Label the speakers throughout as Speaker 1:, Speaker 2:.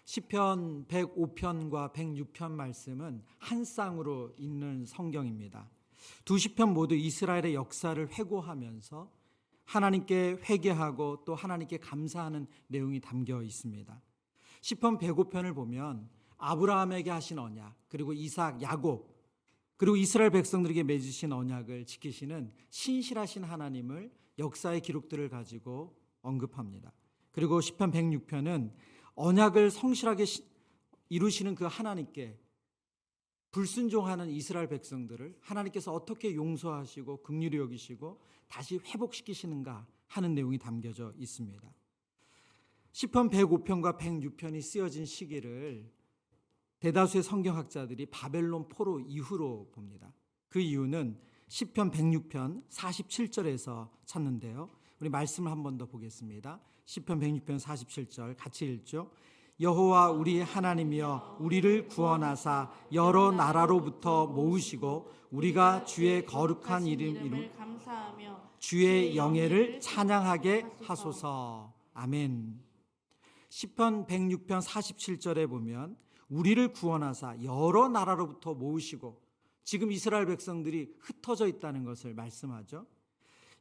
Speaker 1: 시편 105편과 106편 말씀은 한 쌍으로 있는 성경입니다. 두 시편 모두 이스라엘의 역사를 회고하면서 하나님께 회개하고 또 하나님께 감사하는 내용이 담겨 있습니다. 시편 105편을 보면 아브라함에게 하신 언약, 그리고 이삭, 야곱, 그리고 이스라엘 백성들에게 맺으신 언약을 지키시는 신실하신 하나님을 역사의 기록들을 가지고 언급합니다. 그리고 시편 106편은 언약을 성실하게 이루시는 그 하나님께 불순종하는 이스라엘 백성들을 하나님께서 어떻게 용서하시고 긍휼히 여기시고 다시 회복시키시는가 하는 내용이 담겨져 있습니다. 시편 105편과 106편이 쓰여진 시기를 대다수의 성경학자들이 바벨론 포로 이후로 봅니다. 그 이유는 시편 106편 47절에서 찾는데요. 우리 말씀을 한 번 더 보겠습니다. 시편 106편 47절 같이 읽죠. 여호와 우리 하나님이여 우리를 구원하사 여러 나라로부터 모으시고 우리가 주의 거룩한 이름을 감사하며 주의 영예를 찬양하게 하소서. 아멘. 시편 106편 47절에 보면 우리를 구원하사 여러 나라로부터 모으시고, 지금 이스라엘 백성들이 흩어져 있다는 것을 말씀하죠.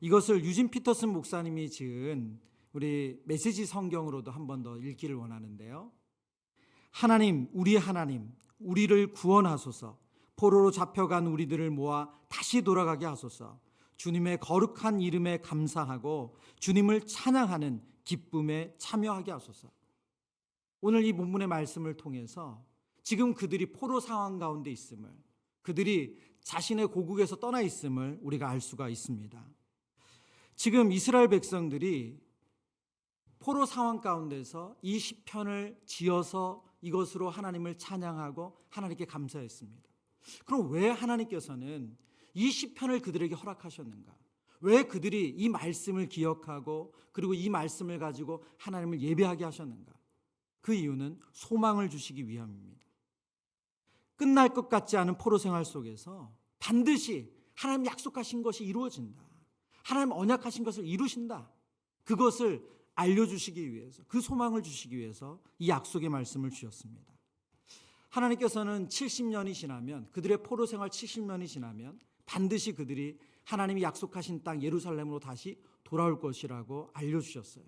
Speaker 1: 이것을 유진 피터슨 목사님이 지은 우리 메시지 성경으로도 한 번 더 읽기를 원하는데요. 하나님, 우리를 구원하소서. 포로로 잡혀간 우리들을 모아 다시 돌아가게 하소서. 주님의 거룩한 이름에 감사하고 주님을 찬양하는 기쁨에 참여하게 하소서. 오늘 이 본문의 말씀을 통해서 지금 그들이 포로 상황 가운데 있음을, 그들이 자신의 고국에서 떠나 있음을 우리가 알 수가 있습니다. 지금 이스라엘 백성들이 포로 상황 가운데서 이 시편을 지어서 이것으로 하나님을 찬양하고 하나님께 감사했습니다. 그럼 왜 하나님께서는 이 시편을 그들에게 허락하셨는가? 왜 그들이 이 말씀을 기억하고 그리고 이 말씀을 가지고 하나님을 예배하게 하셨는가? 그 이유는 소망을 주시기 위함입니다. 끝날 것 같지 않은 포로 생활 속에서 반드시 하나님 약속하신 것이 이루어진다. 하나님 언약하신 것을 이루신다. 그것을 알려주시기 위해서, 그 소망을 주시기 위해서 이 약속의 말씀을 주셨습니다. 하나님께서는 70년이 지나면, 그들의 포로 생활 70년이 지나면 반드시 그들이 하나님이 약속하신 땅 예루살렘으로 다시 돌아올 것이라고 알려주셨어요.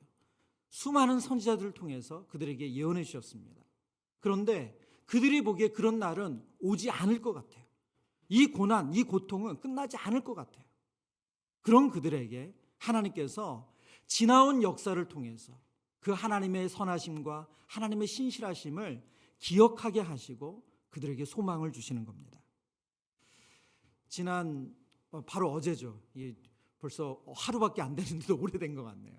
Speaker 1: 수많은 선지자들을 통해서 그들에게 예언해 주셨습니다. 그런데 그들이 보기에 그런 날은 오지 않을 것 같아요. 이 고난, 이 고통은 끝나지 않을 것 같아요. 그런 그들에게 하나님께서 지나온 역사를 통해서 그 하나님의 선하심과 하나님의 신실하심을 기억하게 하시고 그들에게 소망을 주시는 겁니다. 바로 어제죠. 벌써 하루밖에 안 됐는데도 오래된 것 같네요.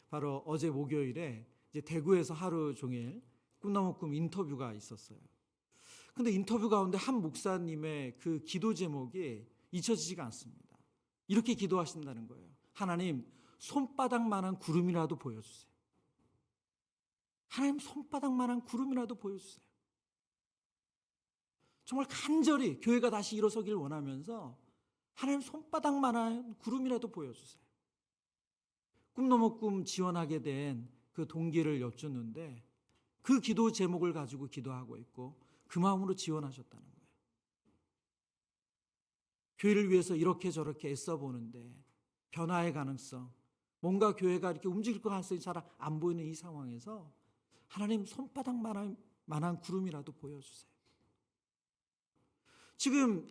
Speaker 1: 바로 어제 목요일에 이제 대구에서 하루 종일 꿈나무 꿈 인터뷰가 있었어요. 근데 인터뷰 가운데 한 목사님의 그 기도 제목이 잊혀지지가 않습니다. 이렇게 기도하신다는 거예요. 하나님, 손바닥만한 구름이라도 보여주세요. 하나님, 손바닥만한 구름이라도 보여주세요. 정말 간절히 교회가 다시 일어서길 원하면서 하나님, 손바닥만한 구름이라도 보여주세요. 꿈너머 꿈 지원하게 된 그 동기를 여쭙는데 그 기도 제목을 가지고 기도하고 있고 그 마음으로 지원하셨다는 거예요. 교회를 위해서 이렇게 저렇게 애써 보는데 변화의 가능성, 뭔가 교회가 이렇게 움직일 것 가능성이 잘 안 보이는 이 상황에서 하나님, 손바닥만한 구름이라도 보여주세요. 지금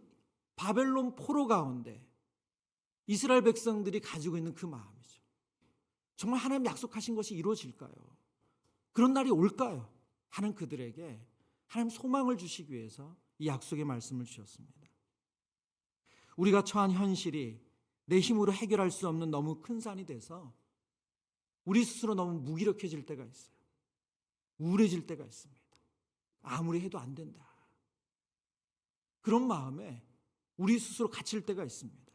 Speaker 1: 바벨론 포로 가운데 이스라엘 백성들이 가지고 있는 그 마음이죠. 정말 하나님 약속하신 것이 이루어질까요? 그런 날이 올까요? 하는 그들에게 하나님 소망을 주시기 위해서 이 약속의 말씀을 주셨습니다. 우리가 처한 현실이 내 힘으로 해결할 수 없는 너무 큰 산이 돼서 우리 스스로 너무 무기력해질 때가 있어요. 우울해질 때가 있습니다. 아무리 해도 안 된다. 그런 마음에 우리 스스로 갇힐 때가 있습니다.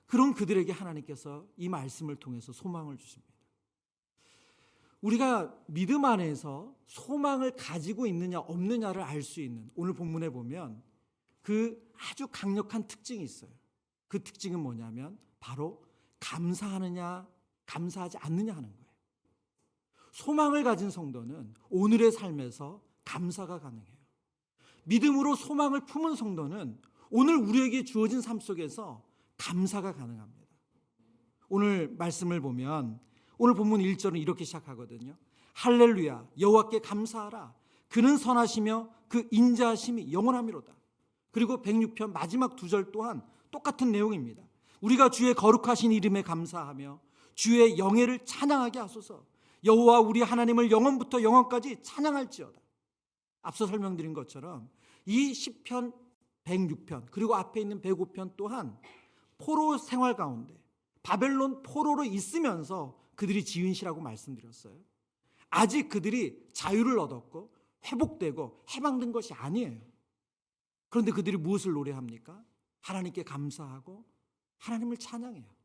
Speaker 1: 그런 그들에게 하나님께서 이 말씀을 통해서 소망을 주십니다. 우리가 믿음 안에서 소망을 가지고 있느냐 없느냐를 알 수 있는, 오늘 본문에 보면 그 아주 강력한 특징이 있어요. 그 특징은 뭐냐면 바로 감사하느냐 감사하지 않느냐 하는 거예요. 소망을 가진 성도는 오늘의 삶에서 감사가 가능해요. 믿음으로 소망을 품은 성도는 오늘 우리에게 주어진 삶 속에서 감사가 가능합니다. 오늘 말씀을 보면 오늘 본문 1절은 이렇게 시작하거든요. 할렐루야 여호와께 감사하라. 그는 선하시며 그 인자하심이 영원하미로다. 그리고 106편 마지막 2절 또한 똑같은 내용입니다. 우리가 주의 거룩하신 이름에 감사하며 주의 영예를 찬양하게 하소서. 여호와 우리 하나님을 영원부터 영원까지 찬양할지어다. 앞서 설명드린 것처럼 이 시편 106편 그리고 앞에 있는 105편 또한 포로 생활 가운데 바벨론 포로로 있으면서 그들이 지은 시라고 말씀드렸어요. 아직 그들이 자유를 얻었고 회복되고 해방된 것이 아니에요. 그런데 그들이 무엇을 노래합니까? 하나님께 감사하고 하나님을 찬양해요.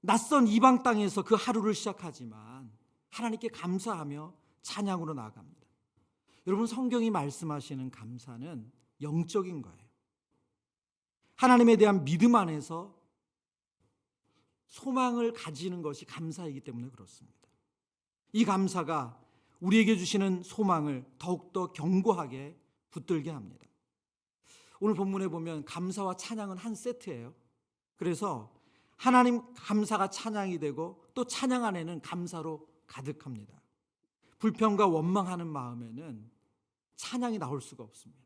Speaker 1: 낯선 이방 땅에서 그 하루를 시작하지만 하나님께 감사하며 찬양으로 나아갑니다. 여러분, 성경이 말씀하시는 감사는 영적인 거예요. 하나님에 대한 믿음 안에서 소망을 가지는 것이 감사이기 때문에 그렇습니다. 이 감사가 우리에게 주시는 소망을 더욱더 견고하게 붙들게 합니다. 오늘 본문에 보면 감사와 찬양은 한 세트예요. 그래서 하나님 감사가 찬양이 되고 또 찬양 안에는 감사로 가득합니다. 불평과 원망하는 마음에는 찬양이 나올 수가 없습니다.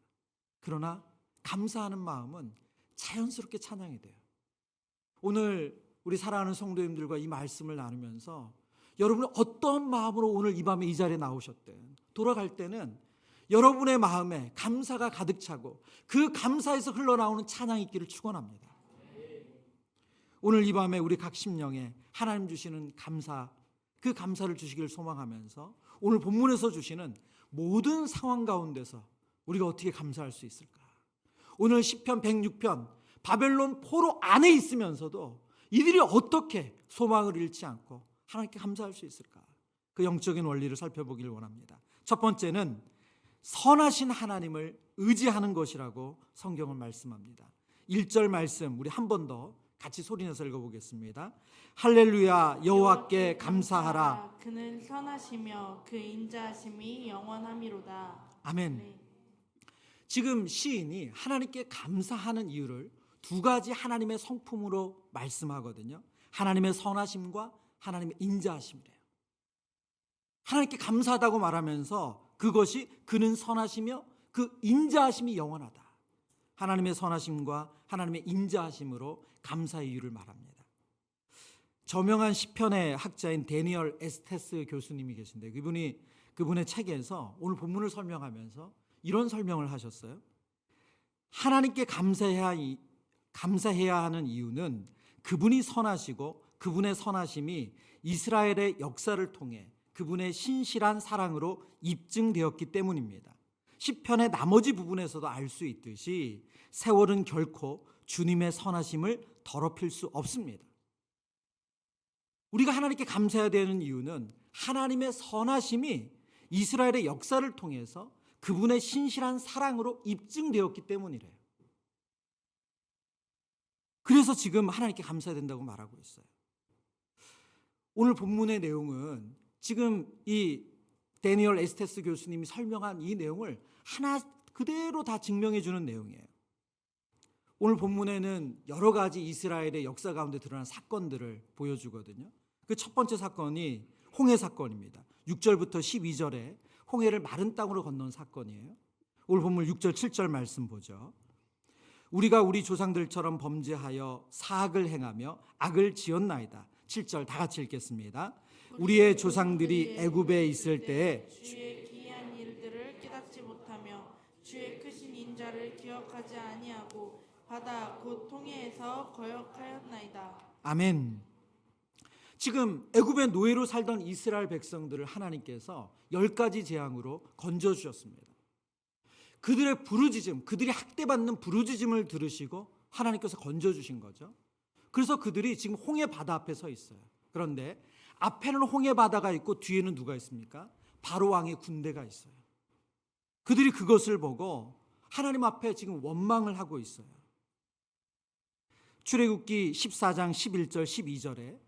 Speaker 1: 그러나 감사하는 마음은 자연스럽게 찬양이 돼요. 오늘 우리 사랑하는 성도님들과 이 말씀을 나누면서 여러분은 어떤 마음으로 오늘 이 밤에 이 자리에 나오셨든 돌아갈 때는 여러분의 마음에 감사가 가득 차고 그 감사에서 흘러나오는 찬양이 있기를 축원합니다. 오늘 이 밤에 우리 각 심령에 하나님 주시는 감사, 그 감사를 주시기를 소망하면서 오늘 본문에서 주시는 모든 상황 가운데서 우리가 어떻게 감사할 수 있을까? 오늘 시편 106편 바벨론 포로 안에 있으면서도 이들이 어떻게 소망을 잃지 않고 하나님께 감사할 수 있을까? 그 영적인 원리를 살펴보기를 원합니다. 첫 번째는 선하신 하나님을 의지하는 것이라고 성경은 말씀합니다. 1절 말씀 우리 한 번 더 같이 소리내서 읽어보겠습니다. 할렐루야 여호와께 감사하라.
Speaker 2: 그는 선하시며 그 인자하심이 영원하미로다.
Speaker 1: 아멘.
Speaker 2: 네.
Speaker 1: 지금 시인이 하나님께 감사하는 이유를 두 가지 하나님의 성품으로 말씀하거든요. 하나님의 선하심과 하나님의 인자하심이래요. 하나님께 감사하다고 말하면서 그것이 그는 선하시며 그 인자하심이 영원하다. 하나님의 선하심과 하나님의 인자하심으로 감사의 이유를 말합니다. 저명한 시편의 학자인 데니얼 에스테스 교수님이 계신데 그분의 책에서 오늘 본문을 설명하면서 이런 설명을 하셨어요. 하나님께 감사해야 하는 이유는 그분이 선하시고 그분의 선하심이 이스라엘의 역사를 통해 그분의 신실한 사랑으로 입증되었기 때문입니다. 시편의 나머지 부분에서도 알 수 있듯이 세월은 결코 주님의 선하심을 더럽힐 수 없습니다. 우리가 하나님께 감사해야 되는 이유는 하나님의 선하심이 이스라엘의 역사를 통해서 그분의 신실한 사랑으로 입증되었기 때문이래요. 그래서 지금 하나님께 감사해야 된다고 말하고 있어요. 오늘 본문의 내용은 지금 이 데니얼 에스테스 교수님이 설명한 이 내용을 하나 그대로 다 증명해 주는 내용이에요. 오늘 본문에는 여러 가지 이스라엘의 역사 가운데 드러난 사건들을 보여주거든요. 그 첫 번째 사건이 홍해 사건입니다. 6절부터 12절에 홍해를 마른 땅으로 건넌 사건이에요. 오늘 본문 6절 7절 말씀 보죠. 우리가 우리 조상들처럼 범죄하여 사악을 행하며 악을 지었나이다. 7절 다 같이 읽겠습니다. 우리의 조상들이 애굽에 있을 때에
Speaker 2: 주의 기이한 일들을 깨닫지 못하며 주의 크신 인자를 기억하지 아니하고 바다 곧 홍해에서 거역하였나이다.
Speaker 1: 아멘. 지금 애굽의 노예로 살던 이스라엘 백성들을 하나님께서 10가지 재앙으로 건져주셨습니다. 그들의 부르짖음, 그들이 학대받는 부르짖음을 들으시고 하나님께서 건져주신 거죠. 그래서 그들이 지금 홍해 바다 앞에 서 있어요. 그런데 앞에는 홍해 바다가 있고 뒤에는 누가 있습니까? 바로 왕의 군대가 있어요. 그들이 그것을 보고 하나님 앞에 지금 원망을 하고 있어요. 출애굽기 14장 11절 12절에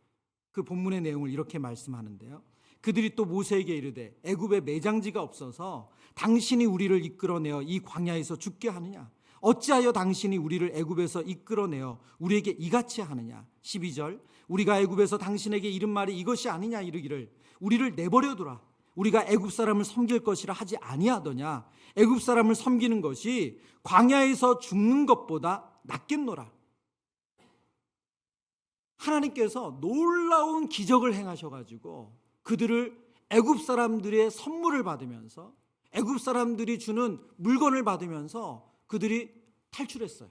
Speaker 1: 그 본문의 내용을 이렇게 말씀하는데요. 그들이 또 모세에게 이르되 애굽에 매장지가 없어서 당신이 우리를 이끌어내어 이 광야에서 죽게 하느냐? 어찌하여 당신이 우리를 애굽에서 이끌어내어 우리에게 이같이 하느냐? 12절 우리가 애굽에서 당신에게 이른 말이 이것이 아니냐 이르기를 우리를 내버려두라. 우리가 애굽 사람을 섬길 것이라 하지 아니하더냐? 애굽 사람을 섬기는 것이 광야에서 죽는 것보다 낫겠노라. 하나님께서 놀라운 기적을 행하셔가지고 그들을 애굽 사람들의 선물을 받으면서 애굽 사람들이 주는 물건을 받으면서 그들이 탈출했어요.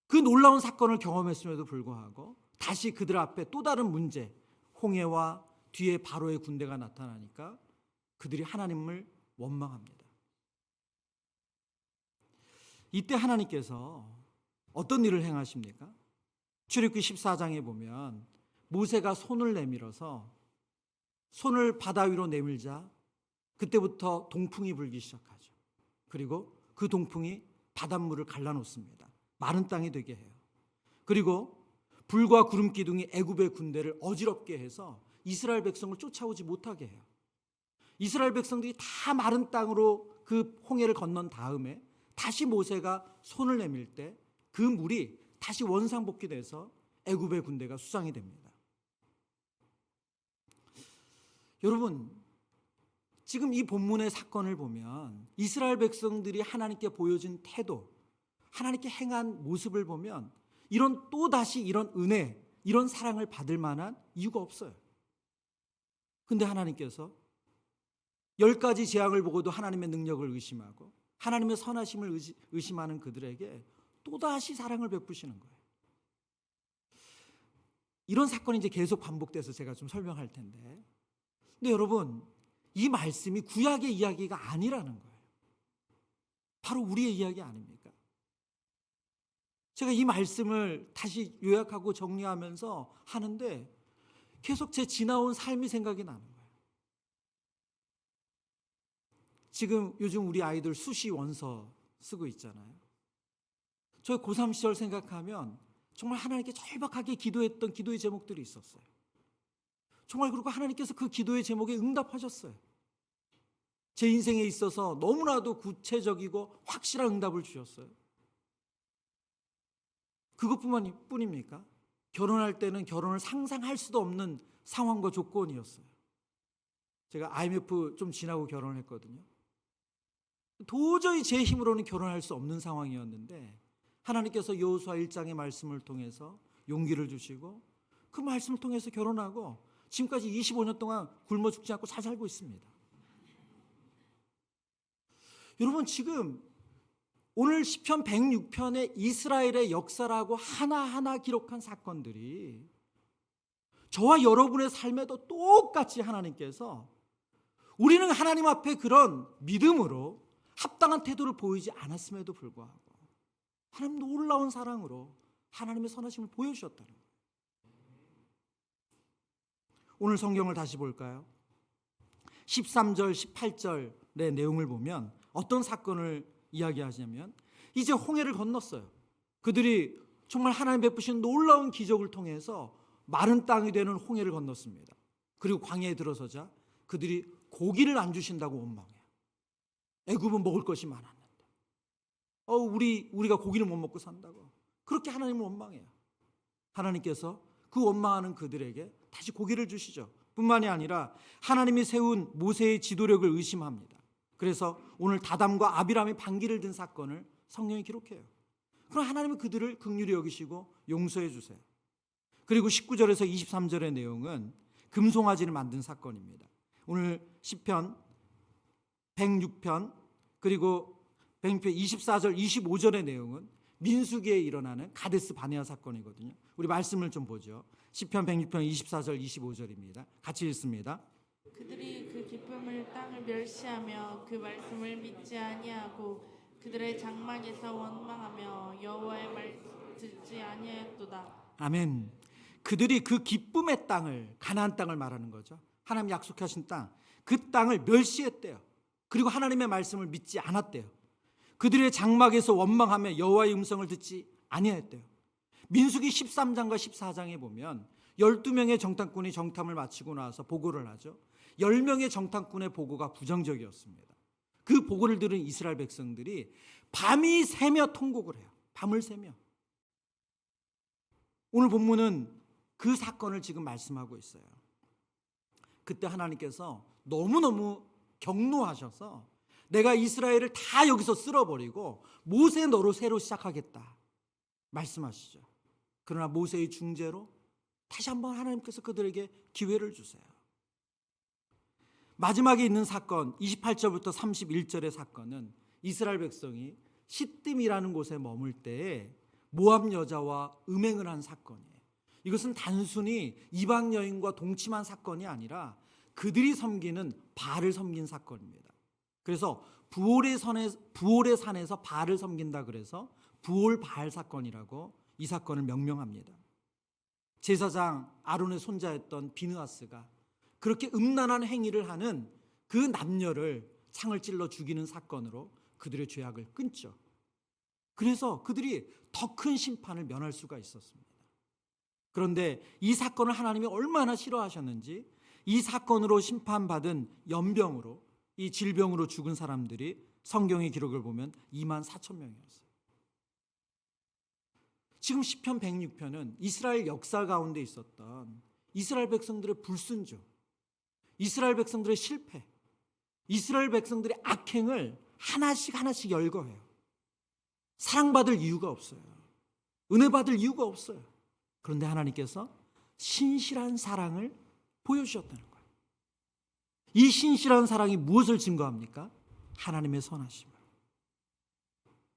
Speaker 1: 그 놀라운 사건을 경험했음에도 불구하고 다시 그들 앞에 또 다른 문제, 홍해와 뒤에 바로의 군대가 나타나니까 그들이 하나님을 원망합니다. 이때 하나님께서 어떤 일을 행하십니까? 출애굽기 14장에 보면 모세가 손을 내밀어서 손을 바다 위로 내밀자 그때부터 동풍이 불기 시작하죠. 그리고 그 동풍이 바닷물을 갈라놓습니다. 마른 땅이 되게 해요. 그리고 불과 구름 기둥이 애굽의 군대를 어지럽게 해서 이스라엘 백성을 쫓아오지 못하게 해요. 이스라엘 백성들이 다 마른 땅으로 그 홍해를 건넌 다음에 다시 모세가 손을 내밀 때 그 물이 다시 원상복귀돼서 애굽의 군대가 수상이 됩니다. 여러분, 지금 이 본문의 사건을 보면 이스라엘 백성들이 하나님께 보여준 태도, 하나님께 행한 모습을 보면 이런 또다시 이런 은혜, 이런 사랑을 받을 만한 이유가 없어요. 근데 하나님께서 10가지 재앙을 보고도 하나님의 능력을 의심하고 하나님의 선하심을 의심하는 그들에게 또다시 사랑을 베푸시는 거예요. 이런 사건이 이제 계속 반복돼서 제가 좀 설명할 텐데, 근데 여러분, 이 말씀이 구약의 이야기가 아니라는 거예요. 바로 우리의 이야기 아닙니까? 제가 이 말씀을 다시 요약하고 정리하면서 하는데 계속 제 지나온 삶이 생각이 나는 거예요. 지금 요즘 우리 아이들 수시 원서 쓰고 있잖아요. 저 고3 시절 생각하면 정말 하나님께 절박하게 기도했던 기도의 제목들이 있었어요. 정말 그리고 하나님께서 그 기도의 제목에 응답하셨어요. 제 인생에 있어서 너무나도 구체적이고 확실한 응답을 주셨어요. 그것뿐입니까? 결혼할 때는 결혼을 상상할 수도 없는 상황과 조건이었어요. 제가 IMF 좀 지나고 결혼을 했거든요. 도저히 제 힘으로는 결혼할 수 없는 상황이었는데 하나님께서 여호수아 1장의 말씀을 통해서 용기를 주시고 그 말씀을 통해서 결혼하고 지금까지 25년 동안 굶어 죽지 않고 잘 살고 있습니다. 여러분, 지금 오늘 시편 106편의 이스라엘의 역사라고 하나하나 기록한 사건들이 저와 여러분의 삶에도 똑같이 하나님께서 우리는 하나님 앞에 그런 믿음으로 합당한 태도를 보이지 않았음에도 불구하고 하나님 놀라운 사랑으로 하나님의 선하심을 보여주셨다는 거예요. 오늘 성경을 다시 볼까요? 13절, 18절의 내용을 보면 어떤 사건을 이야기하시냐면 이제 홍해를 건넜어요. 그들이 정말 하나님 베푸신 놀라운 기적을 통해서 마른 땅이 되는 홍해를 건넜습니다. 그리고 광야에 들어서자 그들이 고기를 안 주신다고 원망해요. 애굽은 먹을 것이 많았는데 우리가 고기를 못 먹고 산다고 그렇게 하나님을 원망해요. 하나님께서 그 원망하는 그들에게 다시 고기를 주시죠. 뿐만이 아니라 하나님이 세운 모세의 지도력을 의심합니다. 그래서 오늘 다담과 아비람이 반기를 든 사건을 성경에 기록해요. 그럼 하나님은 그들을 긍휼히 여기시고 용서해 주세요. 그리고 19절에서 23절의 내용은 금송아지를 만든 사건입니다. 오늘 시편 106편 그리고 106편 24절 25절의 내용은 민수기에 일어나는 가데스 바네아 사건이거든요. 우리 말씀을 좀 보죠. 시편 106편 24절 25절입니다. 같이 읽습니다.
Speaker 2: 그들이 그 기쁨을 땅을 멸시하며 그 말씀을 믿지 아니하고 그들의 장막에서 원망하며 여호와의 말 듣지 아니하였도다.
Speaker 1: 아멘. 그들이 그 기쁨의 땅을, 가나안 땅을 말하는 거죠. 하나님 약속하신 땅, 그 땅을 멸시했대요. 그리고 하나님의 말씀을 믿지 않았대요. 그들의 장막에서 원망하며 여호와의 음성을 듣지 아니하였대요. 민수기 13장과 14장에 보면 12명의 정탐꾼이 정탐을 마치고 나서 보고를 하죠. 10명의 정탐꾼의 보고가 부정적이었습니다. 그 보고를 들은 이스라엘 백성들이 밤이 새며 통곡을 해요. 밤을 새며. 오늘 본문은 그 사건을 지금 말씀하고 있어요. 그때 하나님께서 너무너무 격노하셔서 내가 이스라엘을 다 여기서 쓸어버리고 모세 너로 새로 시작하겠다 말씀하시죠. 그러나 모세의 중재로 다시 한번 하나님께서 그들에게 기회를 주세요. 마지막에 있는 사건 28절부터 31절의 사건은 이스라엘 백성이 시딤이라는 곳에 머물 때에 모압 여자와 음행을 한 사건이에요. 이것은 단순히 이방 여인과 동침한 사건이 아니라 그들이 섬기는 바알을 섬긴 사건입니다. 그래서 부올의 산에서 바알을 섬긴다 그래서 부올 바알 사건이라고 이 사건을 명명합니다. 제사장 아론의 손자였던 비느하스가 그렇게 음란한 행위를 하는 그 남녀를 창을 찔러 죽이는 사건으로 그들의 죄악을 끊죠. 그래서 그들이 더 큰 심판을 면할 수가 있었습니다. 그런데 이 사건을 하나님이 얼마나 싫어하셨는지 이 사건으로 심판받은 연병으로 이 질병으로 죽은 사람들이 성경의 기록을 보면 24,000명이었어요. 지금 시편 106편은 이스라엘 역사 가운데 있었던 이스라엘 백성들의 불순종, 이스라엘 백성들의 실패, 이스라엘 백성들의 악행을 하나씩 열거해요. 사랑받을 이유가 없어요. 은혜 받을 이유가 없어요. 그런데 하나님께서 신실한 사랑을 보여주셨다는 거예요. 이 신실한 사랑이 무엇을 증거합니까? 하나님의 선하심을.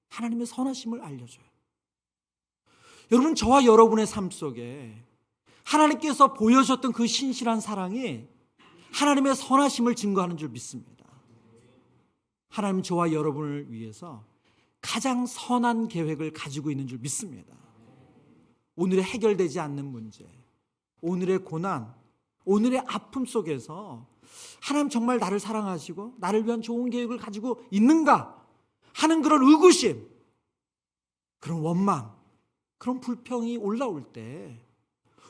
Speaker 1: 하나님의 선하심을 알려줘요. 여러분, 저와 여러분의 삶 속에 하나님께서 보여주셨던 그 신실한 사랑이 하나님의 선하심을 증거하는 줄 믿습니다. 하나님 저와 여러분을 위해서 가장 선한 계획을 가지고 있는 줄 믿습니다. 오늘의 해결되지 않는 문제, 오늘의 고난, 오늘의 아픔 속에서 하나님 정말 나를 사랑하시고 나를 위한 좋은 계획을 가지고 있는가 하는 그런 의구심, 그런 원망, 그런 불평이 올라올 때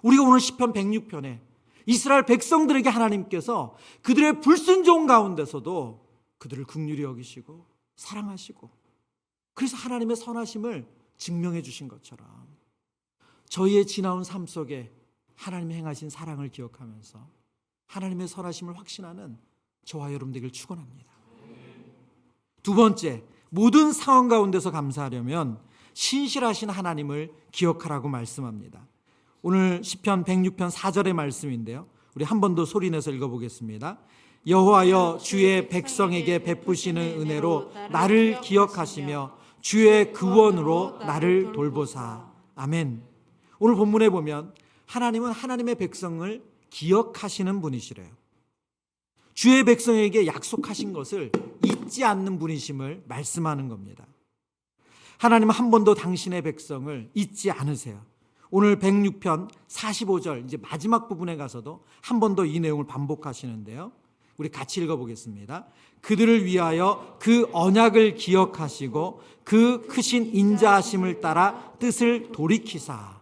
Speaker 1: 우리가 오늘 시편 106편에 이스라엘 백성들에게 하나님께서 그들의 불순종 가운데서도 그들을 긍휼히 여기시고 사랑하시고 그래서 하나님의 선하심을 증명해 주신 것처럼 저희의 지나온 삶 속에 하나님이 행하신 사랑을 기억하면서 하나님의 선하심을 확신하는 저와 여러분 되길 축원합니다. 두 번째, 모든 상황 가운데서 감사하려면 신실하신 하나님을 기억하라고 말씀합니다. 오늘 시편 106편 4절의 말씀인데요. 우리 한 번 더 소리내서 읽어보겠습니다. 여호와여 주의 백성에게 베푸시는 은혜로 나를 기억하시며 주의 구원으로 나를 돌보사. 아멘. 오늘 본문에 보면 하나님은 하나님의 백성을 기억하시는 분이시래요. 주의 백성에게 약속하신 것을 잊지 않는 분이심을 말씀하는 겁니다. 하나님은 한 번도 당신의 백성을 잊지 않으세요. 오늘 106편 45절 이제 마지막 부분에 가서도 한 번 더 이 내용을 반복하시는데요. 우리 같이 읽어보겠습니다. 그들을 위하여 그 언약을 기억하시고 그 크신 인자하심을 따라 뜻을 돌이키사.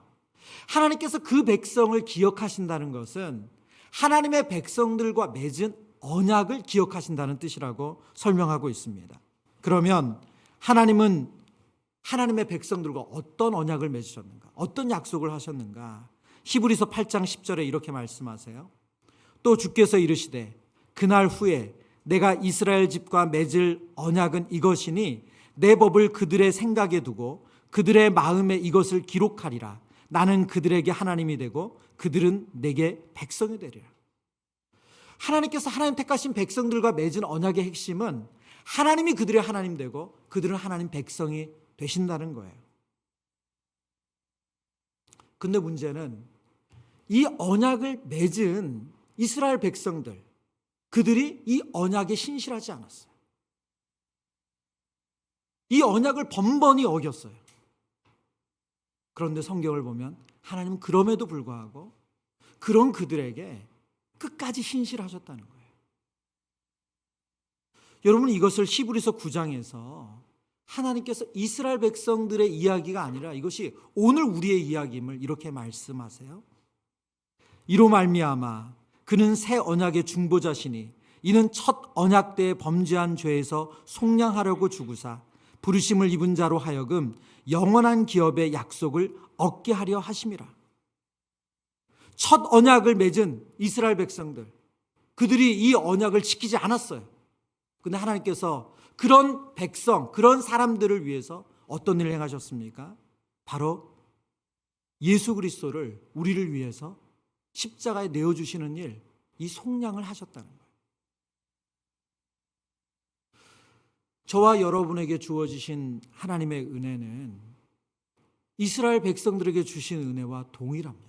Speaker 1: 하나님께서 그 백성을 기억하신다는 것은 하나님의 백성들과 맺은 언약을 기억하신다는 뜻이라고 설명하고 있습니다. 그러면 하나님은 하나님의 백성들과 어떤 언약을 맺으셨는가? 어떤 약속을 하셨는가? 히브리서 8장 10절에 이렇게 말씀하세요. 또 주께서 이르시되 그날 후에 내가 이스라엘 집과 맺을 언약은 이것이니 내 법을 그들의 생각에 두고 그들의 마음에 이것을 기록하리라. 나는 그들에게 하나님이 되고 그들은 내게 백성이 되리라. 하나님께서 하나님 택하신 백성들과 맺은 언약의 핵심은 하나님이 그들의 하나님 되고 그들은 하나님 백성이 되신다는 거예요. 근데 문제는 이 언약을 맺은 이스라엘 백성들, 그들이 이 언약에 신실하지 않았어요. 이 언약을 번번이 어겼어요. 그런데 성경을 보면 하나님은 그럼에도 불구하고 그런 그들에게 끝까지 신실하셨다는 거예요. 여러분, 이것을 히브리서 9장에서 하나님께서 이스라엘 백성들의 이야기가 아니라 이것이 오늘 우리의 이야기임을 이렇게 말씀하세요. 이로 말미암아 그는 새 언약의 중보자시니 이는 첫 언약 때에 범죄한 죄에서 속량하려고 주구사 부르심을 입은 자로 하여금 영원한 기업의 약속을 얻게 하려 하심이라. 첫 언약을 맺은 이스라엘 백성들, 그들이 이 언약을 지키지 않았어요. 그런데 하나님께서 그런 백성, 그런 사람들을 위해서 어떤 일을 행하셨습니까? 바로 예수 그리스도를 우리를 위해서 십자가에 내어주시는 일, 이 속량을 하셨다는 거예요. 저와 여러분에게 주어지신 하나님의 은혜는 이스라엘 백성들에게 주신 은혜와 동일합니다.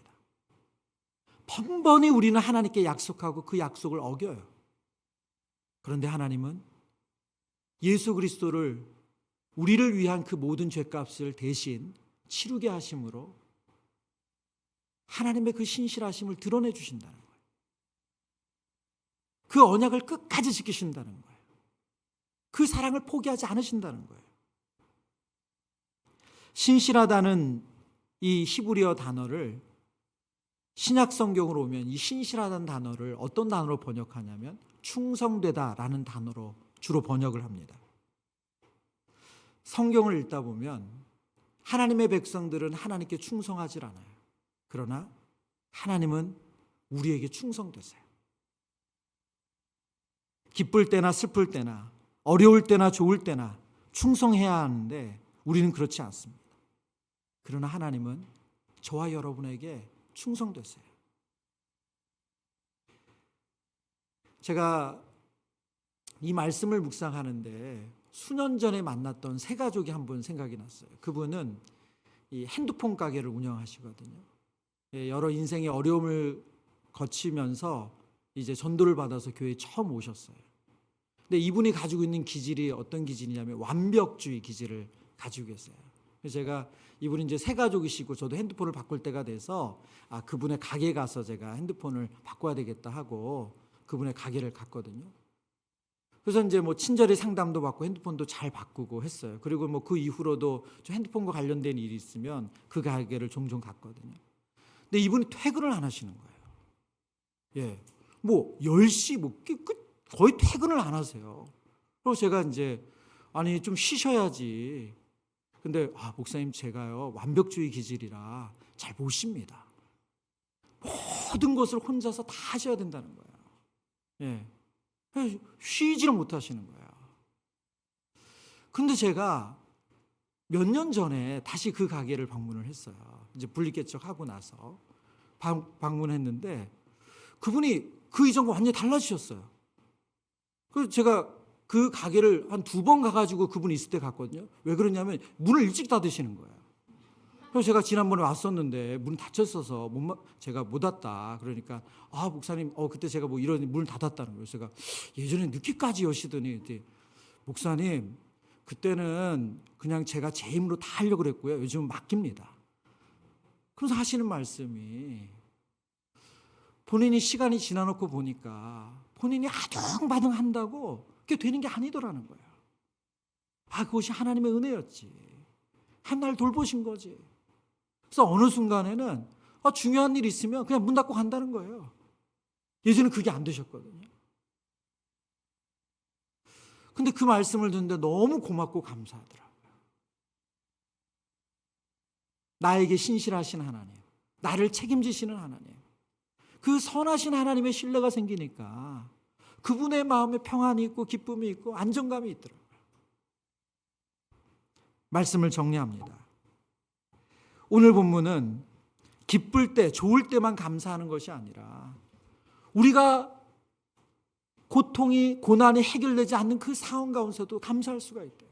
Speaker 1: 번번이 우리는 하나님께 약속하고 그 약속을 어겨요. 그런데 하나님은 예수 그리스도를 우리를 위한 그 모든 죄값을 대신 치르게 하심으로 하나님의 그 신실하심을 드러내 주신다는 거예요. 그 언약을 끝까지 지키신다는 거예요. 그 사랑을 포기하지 않으신다는 거예요. 신실하다는 이 히브리어 단어를 신약 성경으로 오면 이 신실하다는 단어를 어떤 단어로 번역하냐면 충성되다라는 단어로 주로 번역을 합니다. 성경을 읽다 보면 하나님의 백성들은 하나님께 충성하지 않아요. 그러나 하나님은 우리에게 충성되세요. 기쁠 때나 슬플 때나 어려울 때나 좋을 때나 충성해야 하는데 우리는 그렇지 않습니다. 그러나 하나님은 저와 여러분에게 충성되세요. 제가 이 말씀을 묵상하는데 수년 전에 만났던 세 가족이 한 분 생각이 났어요. 그분은 이 핸드폰 가게를 운영하시거든요. 여러 인생의 어려움을 거치면서 이제 전도를 받아서 교회에 처음 오셨어요. 근데 이분이 가지고 있는 기질이 어떤 기질이냐면 완벽주의 기질을 가지고 계세요. 그래서 제가 이분이 이제 세 가족이시고 저도 핸드폰을 바꿀 때가 돼서 그분의 가게 가서 제가 핸드폰을 바꿔야 되겠다 하고 그분의 가게를 갔거든요. 그래서 이제 뭐 친절히 상담도 받고 핸드폰도 잘 바꾸고 했어요. 그리고 뭐 그 이후로도 저 핸드폰과 관련된 일이 있으면 그 가게를 종종 갔거든요. 근데 이분이 퇴근을 안 하시는 거예요. 예, 뭐 10시 뭐 거의 퇴근을 안 하세요. 그래서 제가 이제 아니 좀 쉬셔야지. 근데 목사님 제가요 완벽주의 기질이라 잘 못 쉽니다. 모든 것을 혼자서 다 하셔야 된다는 거예요. 예, 쉬지를 못하시는 거예요. 근데 제가 몇 년 전에 다시 그 가게를 방문을 했어요. 이제 분리개척하고 나서 방문했는데 그분이 그 이전과 완전히 달라지셨어요. 그래서 제가 그 가게를 한 2번 가가지고 그분이 있을 때 갔거든요. 왜 그러냐면 문을 일찍 닫으시는 거예요. 그래서 제가 지난번에 왔었는데 문 닫혔어서 제가 못 왔다. 그러니까 목사님 그때 제가 뭐 이런 문을 닫았다는 거예요. 제가 예전에 늦게까지 여시더니 목사님 그때는 그냥 제가 제 힘으로 다 하려고 그랬고요. 요즘은 맡깁니다. 그래서 하시는 말씀이 본인이 시간이 지나놓고 보니까 본인이 아둥바둥 한다고 그게 되는 게 아니더라는 거예요. 그것이 하나님의 은혜였지. 한 날 돌보신 거지. 그래서 어느 순간에는 중요한 일 있으면 그냥 문 닫고 간다는 거예요. 예전에 그게 안 되셨거든요. 근데 그 말씀을 듣는데 너무 고맙고 감사하더라고요. 나에게 신실하신 하나님, 나를 책임지시는 하나님, 그 선하신 하나님의 신뢰가 생기니까 그분의 마음에 평안이 있고 기쁨이 있고 안정감이 있더라고요. 말씀을 정리합니다. 오늘 본문은 기쁠 때, 좋을 때만 감사하는 것이 아니라 우리가 고난이 해결되지 않는 그 상황 가운데서도 감사할 수가 있대요.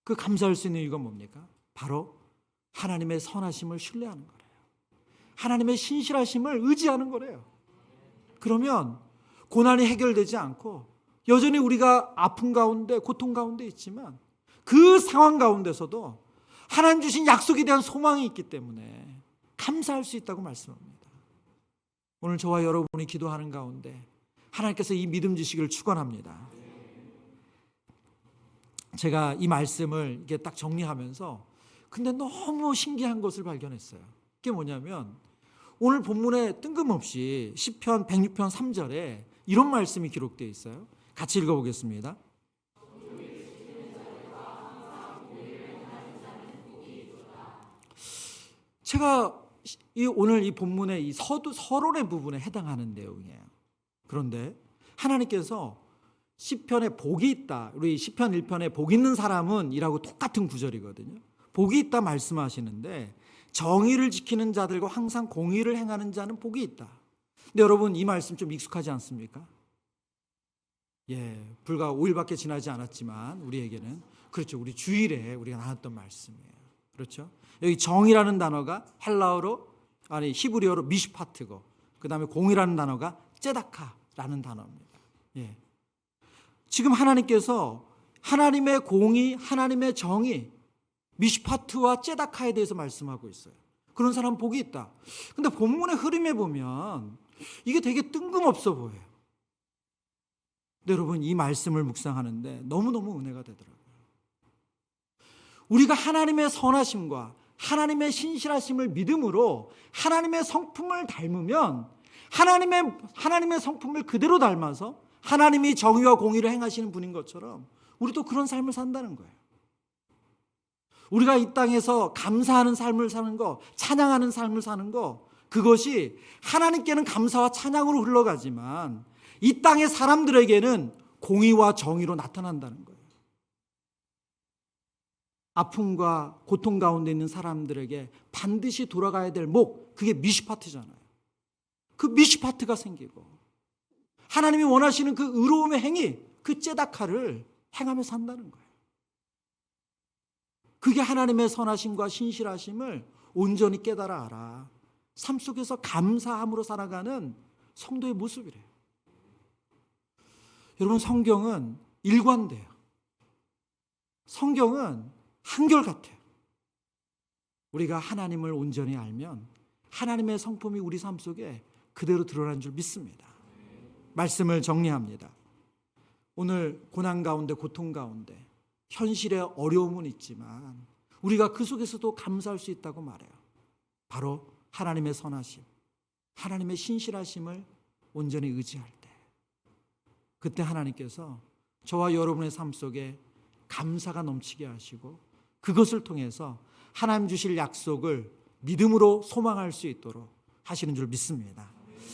Speaker 1: 그 감사할 수 있는 이유가 뭡니까? 바로 하나님의 선하심을 신뢰하는 거래요. 하나님의 신실하심을 의지하는 거래요. 그러면 고난이 해결되지 않고 여전히 우리가 아픔 가운데 고통 가운데 있지만 그 상황 가운데서도 하나님 주신 약속에 대한 소망이 있기 때문에 감사할 수 있다고 말씀합니다. 오늘 저와 여러분이 기도하는 가운데 하나님께서 이 믿음 지식을 축원합니다. 제가 이 말씀을 이렇게 딱 정리하면서 근데 너무 신기한 것을 발견했어요. 그게 뭐냐면 오늘 본문에 뜬금없이 시편 106편 3절에 이런 말씀이 기록되어 있어요. 같이 읽어보겠습니다. 제가 오늘 이 본문의 이 서론의 부분에 해당하는 내용이에요. 그런데 하나님께서 시편에 복이 있다. 우리 시편 1편에 복 있는 사람은 이라고 똑같은 구절이거든요. 복이 있다 말씀하시는데 정의를 지키는 자들과 항상 공의를 행하는 자는 복이 있다. 근데 여러분 이 말씀 좀 익숙하지 않습니까? 불과 5일밖에 지나지 않았지만 우리에게는 그렇죠. 우리 주일에 우리가 나눴던 말씀이에요. 그렇죠? 여기 정의라는 단어가 히브리어로 미슈파트고 그다음에 공의라는 단어가 째다카라는 단어입니다. 지금 하나님께서 하나님의 공의, 하나님의 정의, 미슈파트와 째다카에 대해서 말씀하고 있어요. 그런 사람 복이 있다. 근데 본문의 흐름에 보면 이게 되게 뜬금없어 보여요. 근데 여러분 이 말씀을 묵상하는데 너무너무 은혜가 되더라고요. 우리가 하나님의 선하심과 하나님의 신실하심을 믿음으로 하나님의 성품을 닮으면 하나님의 성품을 그대로 닮아서 하나님이 정의와 공의를 행하시는 분인 것처럼 우리도 그런 삶을 산다는 거예요. 우리가 이 땅에서 감사하는 삶을 사는 거, 찬양하는 삶을 사는 거, 그것이 하나님께는 감사와 찬양으로 흘러가지만 이 땅의 사람들에게는 공의와 정의로 나타난다는 거예요. 아픔과 고통 가운데 있는 사람들에게 반드시 돌아가야 될 목, 그게 미슈파트잖아요. 그 미슈파트가 생기고 하나님이 원하시는 그 의로움의 행위, 그 째다카를 행하며 산다는 거예요. 그게 하나님의 선하심과 신실하심을 온전히 깨달아 알아. 삶 속에서 감사함으로 살아가는 성도의 모습이래요. 여러분 성경은 일관돼요. 성경은 한결같아요. 우리가 하나님을 온전히 알면 하나님의 성품이 우리 삶 속에 그대로 드러난 줄 믿습니다. 말씀을 정리합니다. 오늘 고난 가운데 고통 가운데 현실의 어려움은 있지만 우리가 그 속에서도 감사할 수 있다고 말해요. 바로 하나님의 선하심, 하나님의 신실하심을 온전히 의지할 때 그때 하나님께서 저와 여러분의 삶 속에 감사가 넘치게 하시고 그것을 통해서 하나님 주실 약속을 믿음으로 소망할 수 있도록 하시는 줄 믿습니다.